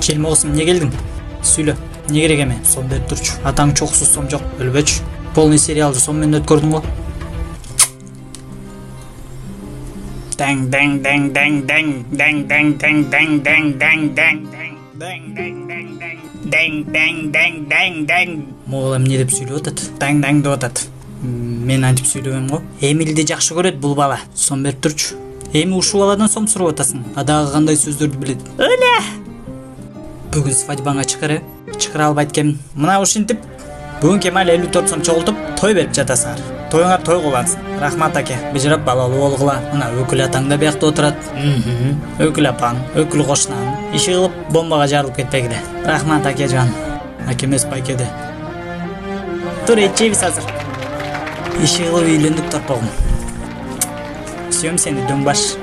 Келмосун, эмне келдиң? Сүйлө. Не керек эме? Сом берип турчу. Атаң чоксуз сом жок, өлбөчү. Полный сериалды сом менен өткөрдүң го. Даң даң даң даң даң даң даң даң даң даң даң даң даң даң даң даң даң даң. Могул эмне деп сүйлөп атат? Даң даң деп атат. Мен антип сүйлөбөм го. Эмилди жакшы көрөт бул бала. Сом берип турчу. Эми ушул баладан сом сурап атасың. А дагы кандай сөздөрдү билет? Өлө. Бүгүн свадьбаңа чыгары. Чыгыра албайт экенмин. Мына ушинтип бүгүн Кемал 54 сом чогултуп той берип жатасыңар. Тоюңар той кыласың. Рахмат аке. Бижирап балалуу болгула. Мына өкүл атаң да биякта отурат. Өкүл апаң, өкүл кошунаң. Иши кылып бомбага жарылып кетпегиле. Рахмат аке жан. Аке эмес байкеде. Тур ичебиз азыр. Иши кылып үйлөндүк торпогум. Сүйөм сени дөңбаш.